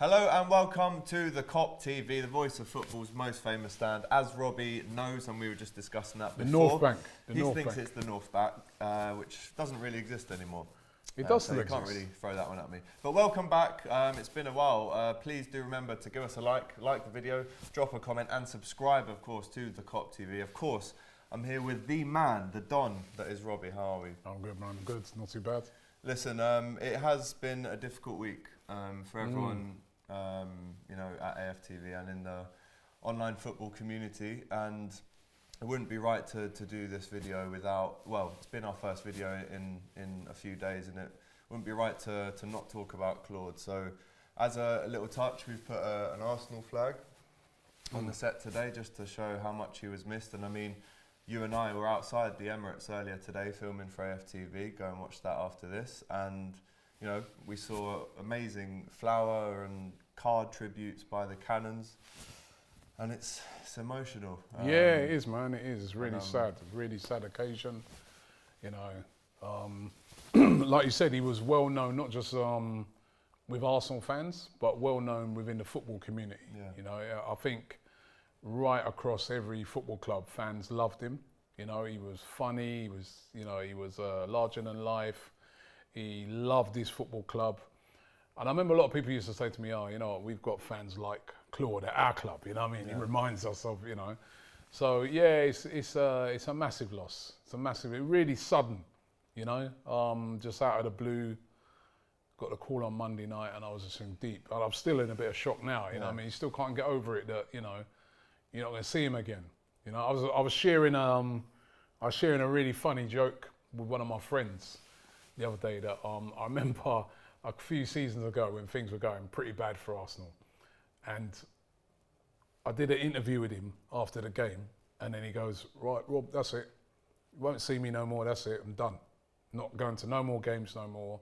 Hello and welcome to the Kop TV, the voice of football's most famous stand. As Robbie knows, and we were just discussing that before. The North Bank. He thinks it's the North Bank, which doesn't really exist anymore. It doesn't so exist. You can't really throw that one at me. But welcome back. It's been a while. Please do remember to give us a like the video, drop a comment, and subscribe, of course, to the Kop TV. Of course, I'm here with the man, the Don, that is Robbie. How are we? I'm good, man. I'm good. Not too bad. Listen, it has been a difficult week for everyone. You know, at AFTV and in the online football community, and it wouldn't be right to do this video without, well, it's been our first video in a few days, and it wouldn't be right to not talk about Claude. So as a little touch, we've put an Arsenal flag on the set today just to show how much he was missed. And I mean, you and I were outside the Emirates earlier today filming for AFTV. Go and watch that after this. And you know, we saw amazing flower and card tributes by the Cannons, and it's emotional. Yeah, it is, man. It is. It's really sad. Really sad occasion. You know, like you said, he was well known not just with Arsenal fans, but well known within the football community. Yeah. You know, I think right across every football club, fans loved him. You know, he was funny. He was, you know, he was larger than life. He loved his football club. And I remember a lot of people used to say to me, oh, you know, we've got fans like Claude at our club, you know what I mean? Yeah. He reminds us of, you know. So, yeah, it's a massive loss. It's really sudden, you know. Just out of the blue, got the call on Monday night, and I was just in deep. And I'm still in a bit of shock now, you know what I mean? You still can't get over it that, you know, you're not going to see him again. You know, I was sharing a really funny joke with one of my friends the other day that I remember a few seasons ago when things were going pretty bad for Arsenal, and I did an interview with him after the game, and then he goes, right, Rob, that's it, you won't see me no more, that's it, I'm done, not going to no more games no more,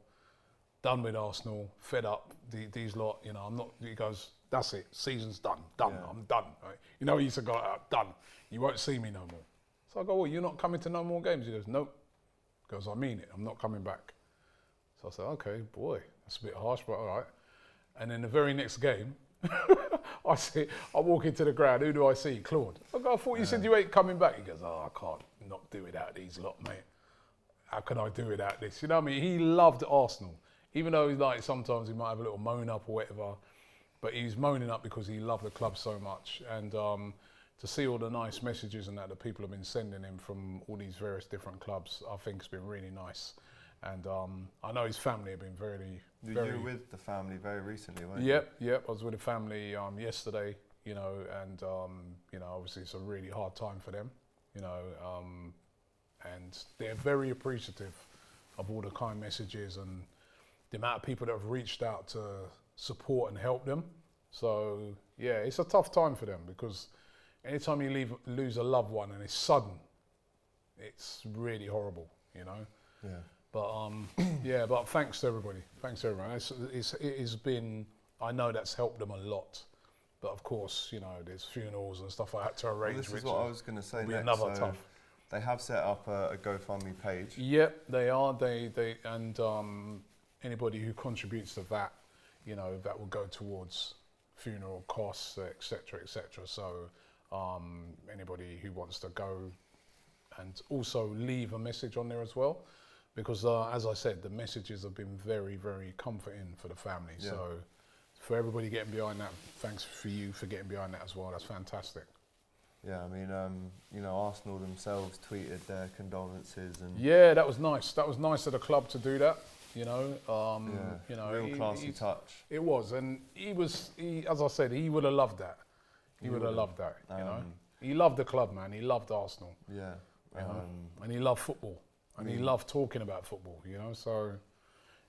done with Arsenal, fed up, these lot, you know, I'm not, he goes, that's it, season's done, yeah. I'm done, right? You know, he used to go, done, you won't see me no more. So I go, well, you're not coming to no more games? He goes, nope. Because I mean it, I'm not coming back. So I said, okay, boy, that's a bit harsh, but all right. And then the very next game, I walk into the ground, who do I see? Claude. I go, I thought you said you ain't coming back. He goes, oh, I can't not do without these lot, mate. How can I do without this? You know what I mean? He loved Arsenal, even though like sometimes he might have a little moan up or whatever, but he's moaning up because he loved the club so much. And to see all the nice messages and that the people have been sending him from all these various different clubs, I think it's been really nice. And I know his family have been very... You were with the family very recently, weren't you? Yep. I was with the family yesterday, you know, and, you know, obviously it's a really hard time for them, you know, and they're very appreciative of all the kind messages and the amount of people that have reached out to support and help them. So, yeah, it's a tough time for them because anytime you lose a loved one and it's sudden, it's really horrible, you know? Yeah. But yeah, but thanks to everybody. Thanks to everyone. It has been, I know that's helped them a lot. But of course, you know, there's funerals and stuff I had to arrange. Well, this is what I was going to say next. Another tough. They have set up a GoFundMe page. Yep, they are. They and anybody who contributes to that, you know, that will go towards funeral costs, etc., etc. So anybody who wants to go and also leave a message on there as well. Because as I said, the messages have been very, very comforting for the family. Yeah. So for everybody getting behind that, thanks for you for getting behind that as well. That's fantastic. Yeah, I mean, you know, Arsenal themselves tweeted their condolences and... Yeah, that was nice. That was nice of the club to do that, you know. You know, real classy touch. It was, and as I said, he would have loved that. He would have loved that, you know. He loved the club, man. He loved Arsenal. Yeah. You know? And he loved football. And he loved talking about football, you know, so,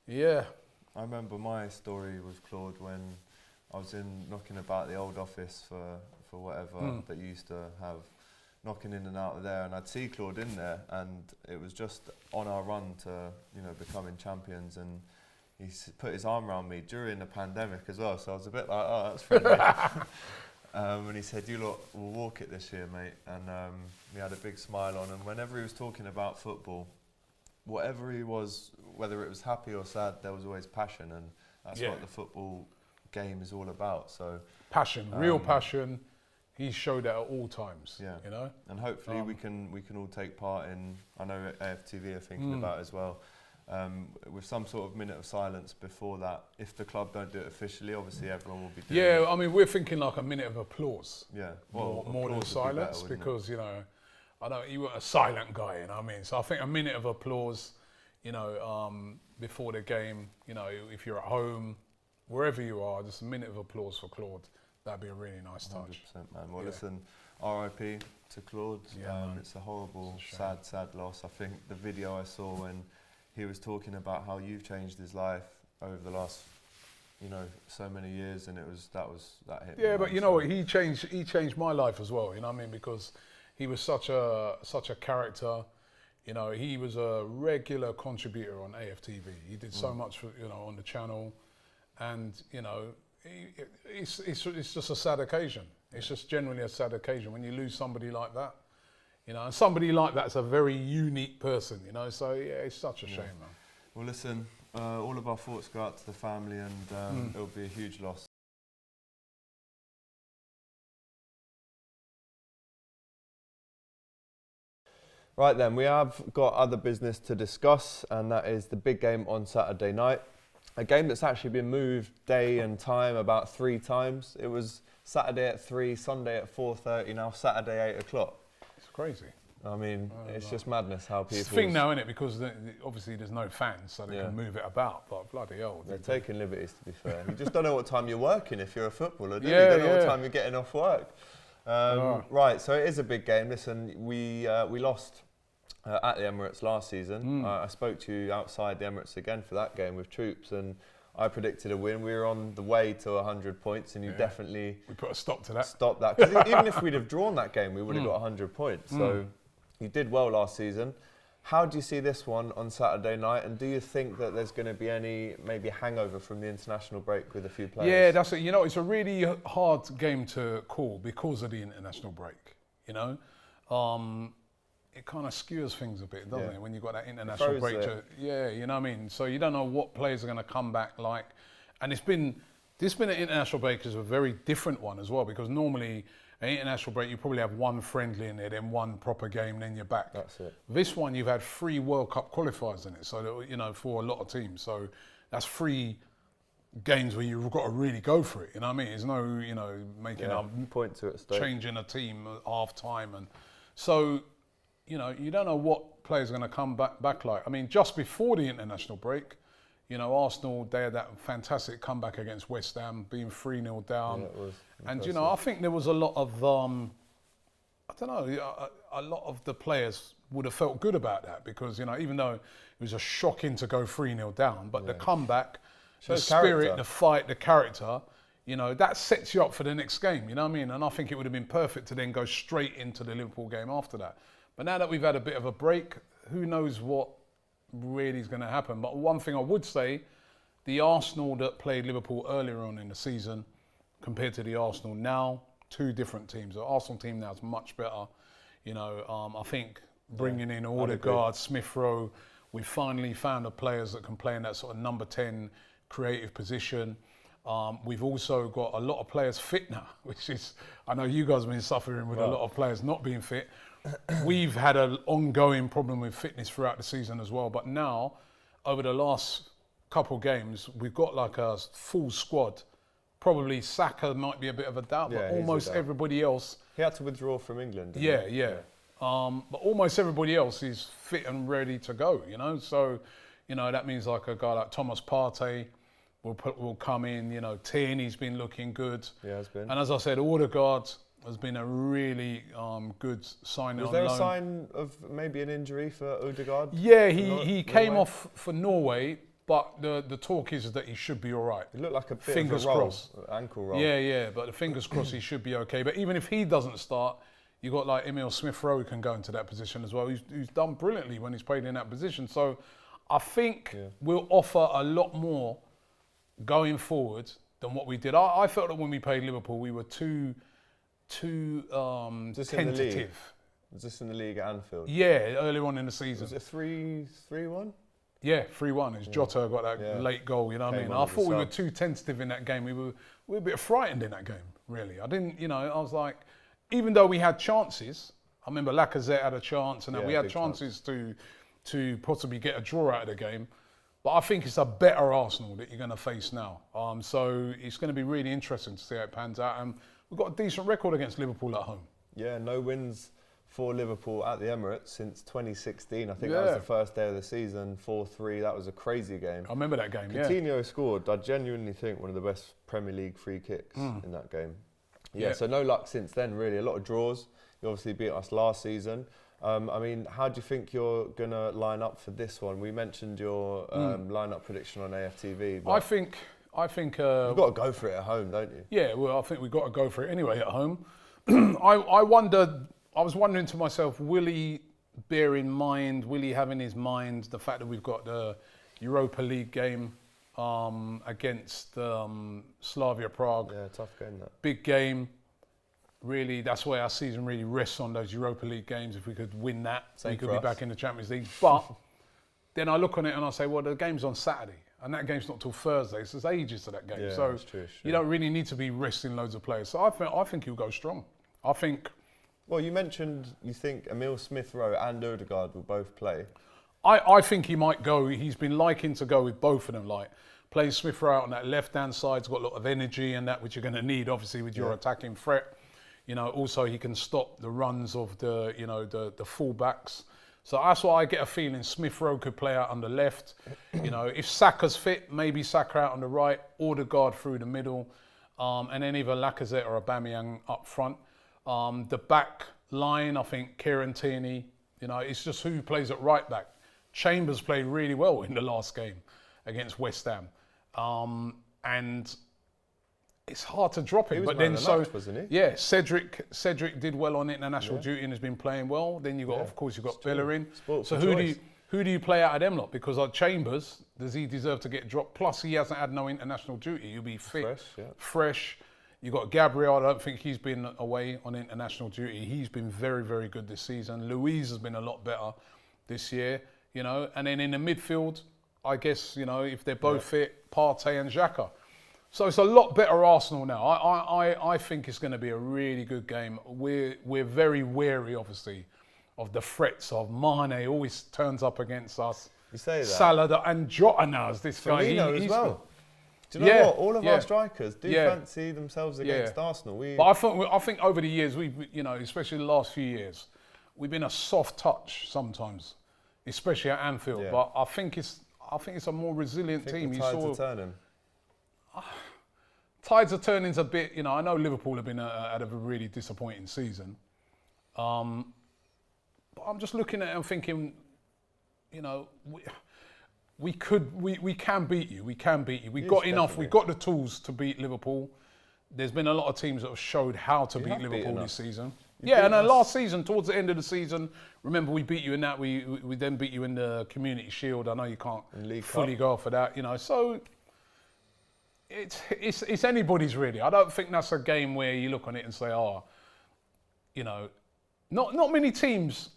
yeah. I remember my story with Claude when I was knocking about the old office for whatever that you used to have, knocking in and out of there, and I'd see Claude in there, and it was just on our run to, you know, becoming champions, and he put his arm around me during the pandemic as well, so I was a bit like, oh, that's friendly. And he said, you lot will walk it this year, mate. And he had a big smile on. And whenever he was talking about football, whatever he was, whether it was happy or sad, there was always passion. And that's what the football game is all about. So passion, real passion. He showed that at all times. Yeah. You know. And hopefully we can all take part in. I know AFTV are thinking about it as well. With some sort of minute of silence before that. If the club don't do it officially, obviously everyone will be doing it. Yeah, I mean, we're thinking like a minute of applause. Yeah, well, more than silence, because, you know, I know you were a silent guy, you know what I mean? So I think a minute of applause, you know, before the game, you know, if you're at home, wherever you are, just a minute of applause for Claude. That'd be a really nice touch. 100%, man. Well, listen, RIP to Claude. It's a horrible, sad loss. I think the video I saw when he was talking about how you've changed his life over the last, you know, so many years, and that hit me. Yeah, but you know what? He changed my life as well. You know what I mean? Because he was such a character. You know, he was a regular contributor on AFTV. He did so much for, you know, on the channel, and you know, it's just a sad occasion. It's just generally a sad occasion when you lose somebody like that. You know, and somebody like that's a very unique person, you know, so yeah, it's such a shame, man. Well, listen, all of our thoughts go out to the family, and it'll be a huge loss. Right then, we have got other business to discuss, and that is the big game on Saturday night. A game that's actually been moved day and time about 3 times. It was Saturday at 3, Sunday at 4:30, now Saturday 8 o'clock. It's crazy. I mean, it's just madness how people... It's a thing now, isn't it? Because obviously there's no fans, so they can move it about, but bloody hell. They're taking liberties, to be fair. You just don't know what time you're working if you're a footballer, do you? You don't know what time you're getting off work. Right, so it is a big game. Listen, we lost at the Emirates last season. I spoke to you outside the Emirates again for that game with troops, and I predicted a win. We were on the way to 100 points, and you definitely... We put a stop to that. Stop that. Because even if we'd have drawn that game, we would have got 100 points. So you did well last season. How do you see this one on Saturday night? And do you think that there's going to be any maybe hangover from the international break with a few players? Yeah, that's it. You know, it's a really hard game to call because of the international break, you know? It kind of skewers things a bit, doesn't it? When you've got that international break. Yeah, you know what I mean? So you don't know what players are going to come back like. And this been an international break is a very different one as well, because normally an international break, you probably have one friendly in there, then one proper game, then you're back. That's it. This one, you've had 3 World Cup qualifiers in it, so that, you know, for a lot of teams. So that's 3 games where you've got to really go for it. You know what I mean? There's no, you know, making a point to it, changing a team at half time, and so, you know, you don't know what players are going to come back like. I mean, just before the international break, you know, Arsenal, they had that fantastic comeback against West Ham, being 3-0 down. Yeah, it was and, impressive. you know, I think there was a lot of, I don't know, a lot of the players would have felt good about that, because, you know, even though it was a shocking to go 3-0 down, but the comeback, the spirit, the fight, the character, you know, that sets you up for the next game, you know what I mean? And I think it would have been perfect to then go straight into the Liverpool game after that. But now that we've had a bit of a break, who knows what really is going to happen. But one thing I would say, the Arsenal that played Liverpool earlier on in the season compared to the Arsenal now, 2 different teams. The Arsenal team now is much better. You know, I think bringing in Odegaard, Smith Rowe, we finally found the players that can play in that sort of number 10 creative position. We've also got a lot of players fit now, which is, I know you guys have been suffering with a lot of players not being fit. We've had an ongoing problem with fitness throughout the season as well. But now, over the last couple games, we've got like a full squad. Probably Saka might be a bit of a doubt, but almost everybody else... He had to withdraw from England. Yeah. But almost everybody else is fit and ready to go, you know? So, you know, that means like a guy like Thomas Partey will come in, you know, Tierney's been looking good. Yeah, has been. And as I said, Odegaard has been a really good signing on loan. Was there a sign of maybe an injury for Odegaard? Yeah, he came off for Norway, but the talk is that he should be all right. It looked like a bit fingers of a roll, crossed. Ankle roll. Yeah, but the fingers crossed he should be okay. But even if he doesn't start, you got like Emil Smith-Rowe who can go into that position as well. Who's done brilliantly when he's played in that position. So I think we'll offer a lot more going forward than what we did. I felt that when we played Liverpool, we were too tentative. Was this in the league at Anfield? Yeah, earlier on in the season. Was it 3-1? Yeah, 3-1. It's Jota got that late goal, you know what I mean? I thought we were too tentative in that game. We were a bit frightened in that game, really. I didn't, you know, I was like, even though we had chances, I remember Lacazette had a chance, and we had chances to possibly get a draw out of the game. But I think it's a better Arsenal that you're going to face now. So it's going to be really interesting to see how it pans out. And we've got a decent record against Liverpool at home. Yeah, no wins for Liverpool at the Emirates since 2016. I think that was the first day of the season, 4-3. That was a crazy game. I remember that game, Coutinho scored, I genuinely think, one of the best Premier League free kicks in that game. Yeah, so no luck since then, really. A lot of draws. You obviously beat us last season. I mean, how do you think you're going to line up for this one? We mentioned your line-up prediction on AFTV. I think you've got to go for it at home, don't you? Yeah, well, I think we've got to go for it anyway at home. I was wondering to myself, will he bear in mind, will he have in his mind the fact that we've got the Europa League game against Slavia Prague? Yeah, tough game that. Big game. Really, that's why our season really rests on those Europa League games. If we could win that, we could be back in the Champions League. But then I look on it and I say, well, the game's on Saturday, and that game's not till Thursday, so there's ages to that game. Yeah, so it's true. You don't really need to be resting loads of players. So I think he'll go strong. I think. Well, you mentioned you think Emil Smith-Rowe and Odegaard will both play. I think he might go. He's been liking to go with both of them, like playing Smith-Rowe out on that left-hand side. He's got a lot of energy and that, which you're going to need, obviously, with your attacking threat. You know, also he can stop the runs of the full-backs. So that's why I get a feeling Smith-Rowe could play out on the left. You know, if Saka's fit, maybe Saka out on the right, Odegaard through the middle, and then either Lacazette or Aubameyang up front. The back line, I think Kieran Tierney, you know, it's just who plays at right back. Chambers played really well in the last game against West Ham. And it's hard to drop him. But then wasn't he? Yeah, Cedric did well on international duty and has been playing well. Then you got, of course, you've got Bellerin. So who do you play out of them lot? Because Chambers, does he deserve to get dropped? Plus, he hasn't had no international duty. He'll be fit, fresh. You got Gabriel. I don't think he's been away on international duty. He's been very, very good this season. Luiz has been a lot better this year, you know. And then in the midfield, I guess, you know, if they're both fit, Partey and Xhaka. So it's a lot better Arsenal now. I think it's going to be a really good game. We're very wary, obviously, of the threats of Mane. Always turns up against us. You say that. Salah and Jota now is this guy. Firmino as well. Do you know what? All of our strikers do fancy themselves against Arsenal. But I think over the years, you know, especially the last few years, we've been a soft touch sometimes, especially at Anfield. Yeah. But I think it's a more resilient team. The tides are turning. Tides are turning a bit. You know, I know Liverpool have been had a really disappointing season. But I'm just looking at it and thinking, you know, we can beat you. We can beat you. We've got enough. We've got the tools to beat Liverpool. There's been a lot of teams that have showed how to beat Liverpool this season. And then last season, towards the end of the season, remember we beat you in that. We then beat you in the Community Shield. I know you can't fully go for that, you know. So it's anybody's really. I don't think that's a game where you look on it and say, you know, not many teams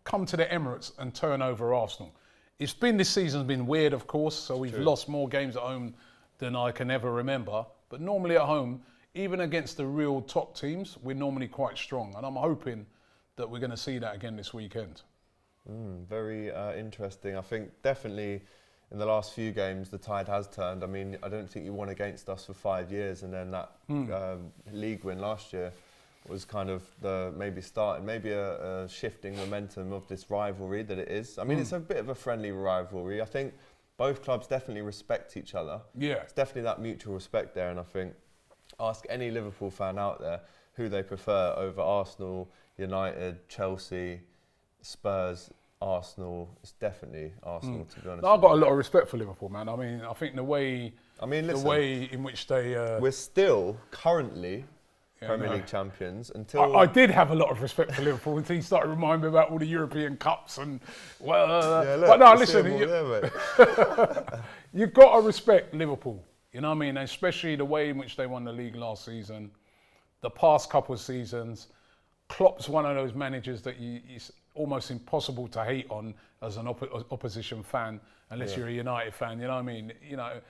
come to the Emirates and turn over Arsenal. It's been this season's been weird, of course. So we've lost more games at home than I can ever remember. But normally at home, even against the real top teams, we're normally quite strong. And I'm hoping that we're going to see that again this weekend. Very interesting. I think definitely in the last few games, the tide has turned. I mean, I don't think you won against us for 5 years. And then that league win last year was kind of maybe a shifting momentum of this rivalry that it is. I mean, it's a bit of a friendly rivalry. I think both clubs definitely respect each other. Yeah. It's definitely that mutual respect there. And I think, ask any Liverpool fan out there who they prefer over Arsenal, United, Chelsea, Spurs, Arsenal. It's definitely Arsenal, to be honest. No, I've got a lot of respect for Liverpool, man. I mean, I think the way in which they... we're still currently Premier League champions until... I did have a lot of respect for Liverpool until you started reminding me about all the European Cups and... but no, listen, you've got to respect Liverpool. You know what I mean? Especially the way in which they won the league last season, the past couple of seasons. Klopp's one of those managers that almost impossible to hate on as an opposition fan unless you're a United fan. You know what I mean? You know,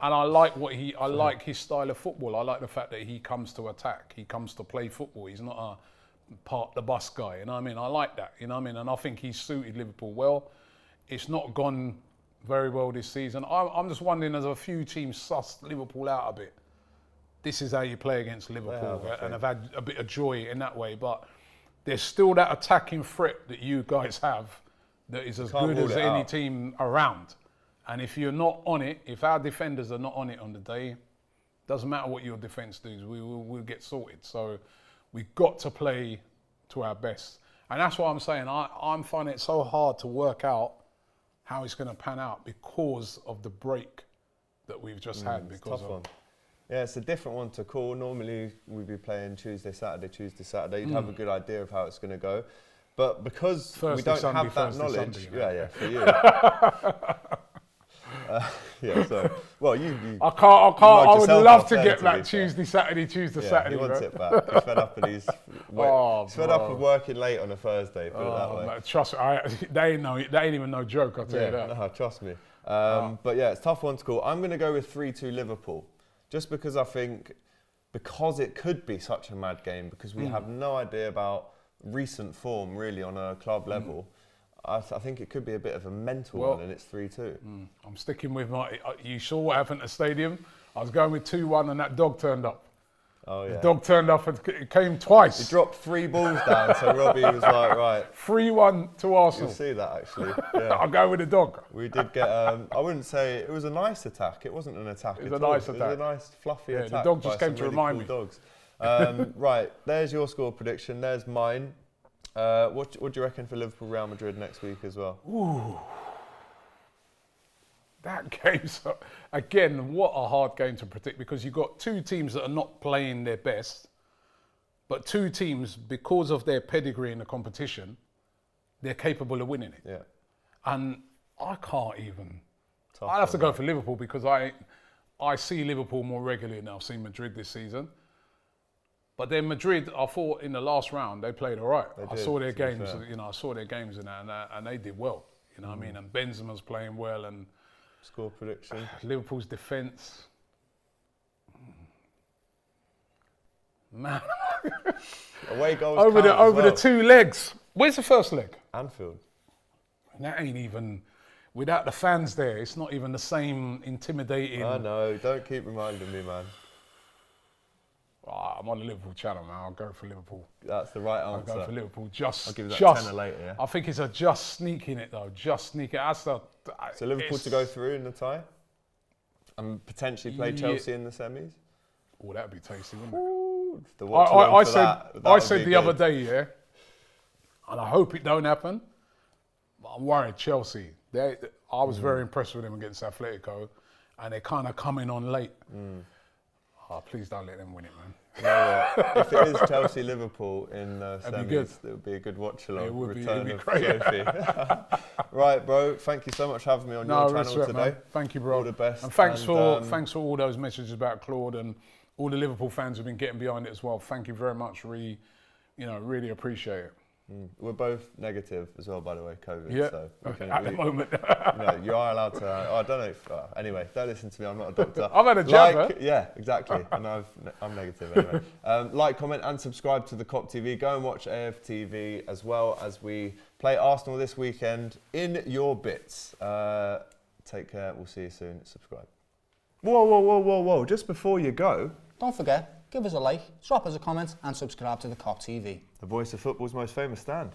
and I like I like his style of football. I like the fact that he comes to attack. He comes to play football. He's not a park the bus guy. You know what I mean? I like that. You know what I mean? And I think he's suited Liverpool well. It's not gone very well this season. I'm just wondering, there's a few teams sussed Liverpool out a bit. This is how you play against Liverpool, and I've had a bit of joy in that way. But there's still that attacking threat that you guys have that is as good as any team around. And if you're not on it, if our defenders are not on it on the day, doesn't matter what your defence does, we'll get sorted. So we've got to play to our best. And that's what I'm saying. I'm finding it so hard to work out how it's going to pan out because of the break that we've just had. Because tough one. Yeah, it's a different one to call. Normally we'd be playing Tuesday, Saturday. You'd have a good idea of how it's going to go. But because we don't have that knowledge, for you. So, well, you I would love to get that Tuesday, Saturday. He wants it back. He's fed up, and he's fed up of working late on a Thursday. Put it that way. Man, trust me, they ain't even no joke. I'll tell you that. No, trust me. But yeah, it's a tough one to call. I'm going to go with 3-2 Liverpool, just because I think it could be such a mad game because we have no idea about recent form really on a club level. I think it could be a bit of a mental one, and it's 3-2. I'm sticking with you saw what happened at the stadium. I was going with 2-1 and that dog turned up. Oh, yeah. The dog turned up and it came twice. He dropped 3 balls down, so Robbie was like, right. 3-1 to Arsenal. You'll see that, actually. Yeah. I'll go with the dog. We did get, I wouldn't say, it was a nice attack. It wasn't an attack at all. It was a nice, fluffy attack. The dog just came to remind me. Dogs. Right, there's your score prediction. There's mine. What do you reckon for Liverpool Real Madrid next week as well? Ooh. That game's, again, what a hard game to predict because you've got two teams that are not playing their best, but two teams, because of their pedigree in the competition, they're capable of winning it. Yeah. And I can't even. I'd have to go for Liverpool because I see Liverpool more regularly than I've seen Madrid this season. But then Madrid, I thought in the last round they played all right. I saw their games, I saw their games in that, and they did well. You know what I mean? And Benzema's playing well, and score prediction. Liverpool's defence, man. Away goals over the 2 legs. Where's the first leg? Anfield. That ain't even. Without the fans there, it's not even the same intimidating. I know. Don't keep reminding me, man. I'm on the Liverpool channel, man. I'll go for Liverpool. That's the right answer. I'll go for Liverpool. I'll give you that tenner later, yeah? I think it's a just sneak in it, though. Just sneak it. So Liverpool to go through in the tie? And potentially play Chelsea in the semis? Oh, that would be tasty, wouldn't it? Ooh, I said the other day, yeah, and I hope it don't happen, but I'm worried Chelsea. I was very impressed with them against Atletico, and they're kind of coming on late. Oh, please don't let them win it, man. You know what? If it is Chelsea-Liverpool in semis, it would be a good watch-along. It would Return be of great. Sophie. Right, bro. Thank you so much for having me on your channel today. Man. Thank you, bro. All the best. And thanks for all those messages about Claude and all the Liverpool fans who've been getting behind it as well. Thank you very much. Really appreciate it. We're both negative as well, by the way, COVID. Yeah, so at the moment. You are allowed to. I don't know if. Anyway, don't listen to me. I'm not a doctor. I've had a jab. Yeah, exactly. And I'm negative anyway. Like, comment, and subscribe to the Kop TV. Go and watch AFTV as well as we play Arsenal this weekend in your bits. Take care. We'll see you soon. Subscribe. Whoa. Just before you go. Don't forget, give us a like, drop us a comment and subscribe to the Kop TV. The voice of football's most famous stand.